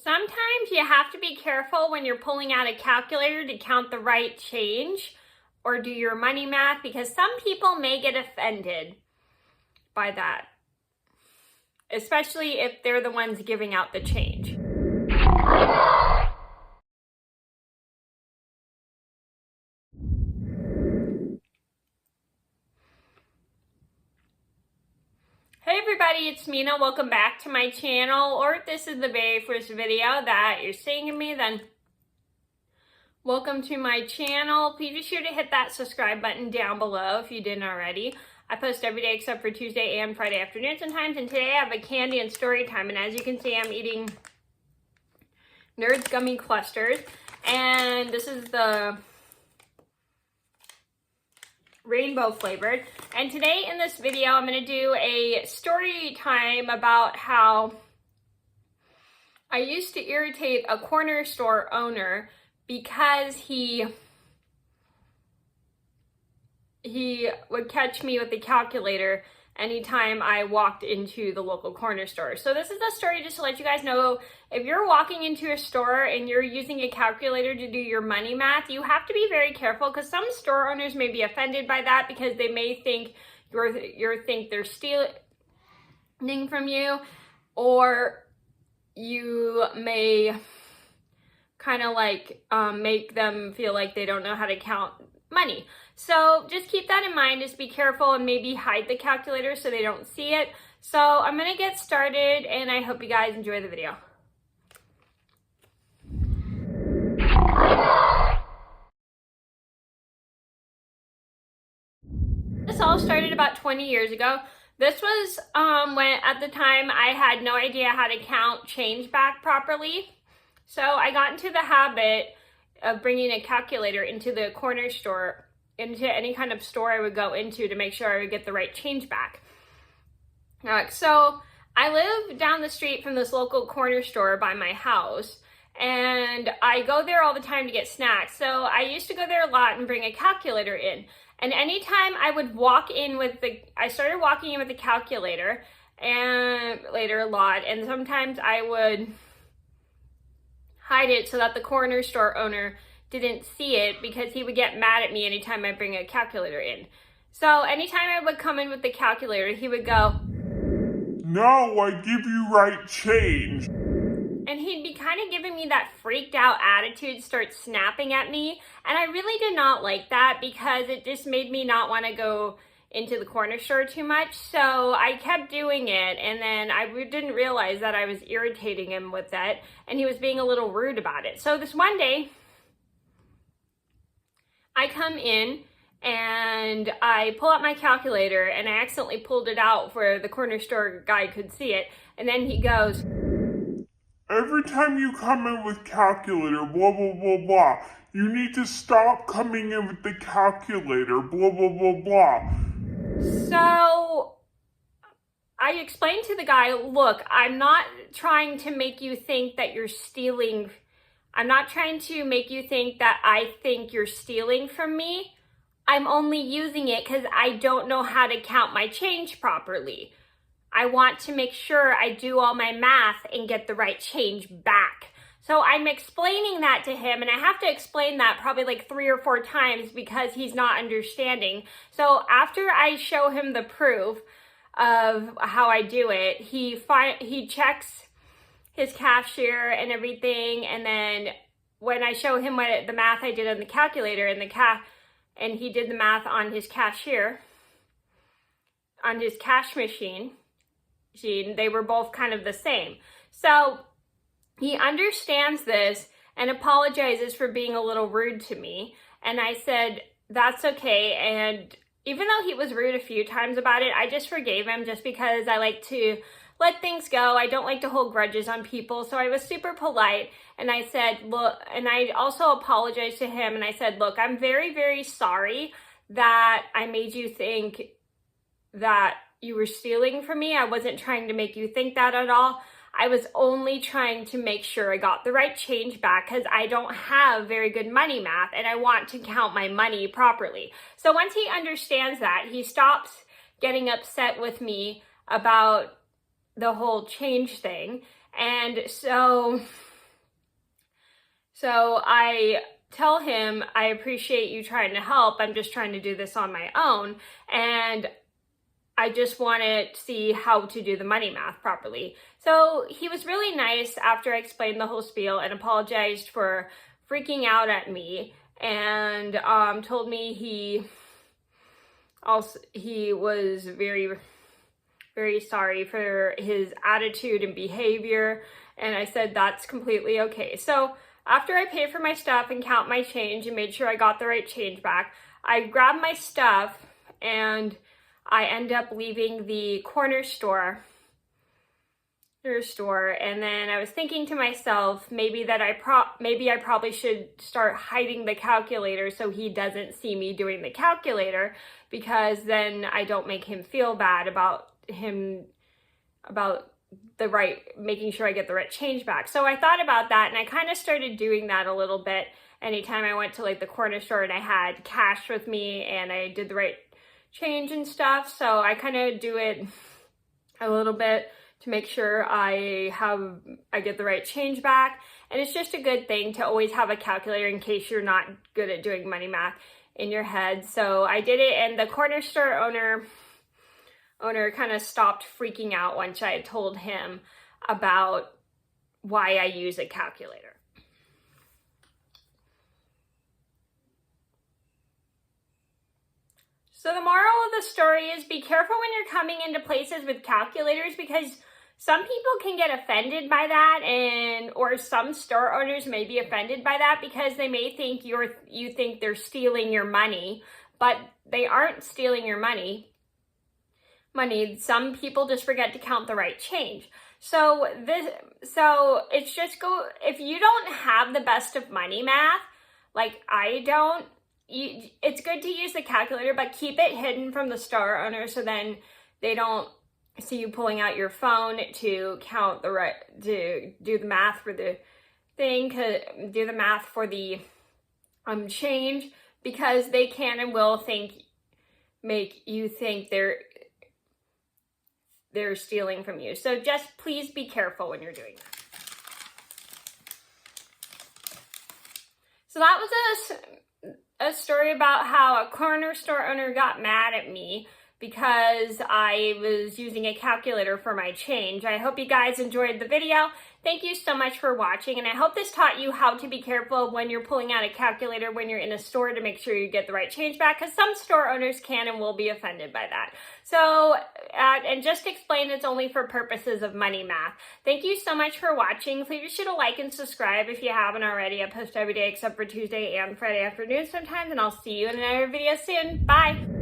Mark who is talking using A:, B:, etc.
A: Sometimes you have to be careful when you're pulling out a calculator to count the right change or do your money math, because some people may get offended by that, especially if they're the ones giving out the change. Hey everybody, it's Mena. Welcome back to my channel, or if this is the very first video that you're seeing of me, then welcome to my channel. Please be sure to hit that subscribe button down below if you didn't already. I post every day except for Tuesday and Friday afternoons sometimes, and today I have a candy and story time, and as you can see, I'm eating Nerds Gummy Clusters, and this is the rainbow flavored. And today in this video, I'm going to do a story time about how I used to irritate a corner store owner because he would catch me with the calculator anytime I walked into the local corner store. So this is a story just to let you guys know, if you're walking into a store and you're using a calculator to do your money math, you have to be very careful, because some store owners may be offended by that because they may think they're stealing from you, or you may kind of like make them feel like they don't know how to count money. So just keep that in mind. Just be careful and maybe hide the calculator so they don't see it. So I'm gonna get started, and I hope you guys enjoy the video. This all started about 20 years ago. This was when at the time I had no idea how to count change back properly. So I got into the habit of bringing a calculator into the corner store, into any kind of store I would go into, to make sure I would get the right change back. So I live down the street from this local corner store by my house, and I go there all the time to get snacks. So I used to go there a lot and bring a calculator in. And anytime I would walk in with I started walking in with the calculator, and later a lot, and sometimes I would hide it so that the corner store owner didn't see it, because he would get mad at me anytime I bring a calculator in. So anytime I would come in with the calculator, he would go,
B: "No, I give you right change."
A: And he'd be kind of giving me that freaked out attitude, start snapping at me. And I really did not like that, because it just made me not want to go into the corner store too much. So I kept doing it, and then I didn't realize that I was irritating him with that, and he was being a little rude about it. So this one day, I come in and I pull out my calculator, and I accidentally pulled it out where the corner store guy could see it. And then he goes,
B: "Every time you come in with calculator, blah, blah, blah, blah. You need to stop coming in with the calculator, blah, blah, blah, blah."
A: So I explained to the guy, look, I'm not trying to make you think that you're stealing. I'm not trying to make you think that I think you're stealing from me. I'm only using it because I don't know how to count my change properly. I want to make sure I do all my math and get the right change back. So I'm explaining that to him, and I have to explain that probably like 3 or 4 times because he's not understanding. So after I show him the proof of how I do it, he checks his cashier and everything, and then when I show him what the math I did on the calculator and and he did the math on his cashier, on his cash machine, they were both kind of the same. So he understands this and apologizes for being a little rude to me. And I said, that's okay. And even though he was rude a few times about it, I just forgave him, just because I like to let things go. I don't like to hold grudges on people. So I was super polite, and I said, look, and I also apologized to him, and I said, look, I'm very, very sorry that I made you think that you were stealing from me. I wasn't trying to make you think that at all. I was only trying to make sure I got the right change back, because I don't have very good money math, and I want to count my money properly. So once he understands that, he stops getting upset with me about the whole change thing. And so So I tell him, I appreciate you trying to help. I'm just trying to do this on my own. And I just want to see how to do the money math properly. So he was really nice after I explained the whole spiel and apologized for freaking out at me, and told me he was very, very sorry for his attitude and behavior. And I said that's completely okay. So after I paid for my stuff and count my change and made sure I got the right change back, I grabbed my stuff and I end up leaving the corner store, and then I was thinking to myself, maybe I probably should start hiding the calculator so he doesn't see me doing the calculator, because then I don't make him feel bad about making sure I get the right change back. So I thought about that, and I kind of started doing that a little bit anytime I went to like the corner store and I had cash with me and I did the right change and stuff. So I kind of do it a little bit to make sure I get the right change back. And it's just a good thing to always have a calculator in case you're not good at doing money math in your head. So I did it, and the corner store owner kind of stopped freaking out once I had told him about why I use a calculator. So the moral of the story is be careful when you're coming into places with calculators, because some people can get offended by that, or some store owners may be offended by that because they may think you think they're stealing your money, but they aren't stealing your money. Some people just forget to count the right change. So it's just if you don't have the best of money math, like I don't, it's good to use the calculator, but keep it hidden from the store owner so then they don't see you pulling out your phone to count to do the math for the thing, do the math for the change, because they can and will make you think they're stealing from you. So just please be careful when you're doing that. So that was a story about how a corner store owner got mad at me because I was using a calculator for my change. I hope you guys enjoyed the video. Thank you so much for watching, and I hope this taught you how to be careful when you're pulling out a calculator when you're in a store to make sure you get the right change back, because some store owners can and will be offended by that. So, and just explain it's only for purposes of money math. Thank you so much for watching. Please should like and subscribe if you haven't already. I post every day except for Tuesday and Friday afternoon sometimes, and I'll see you in another video soon. Bye!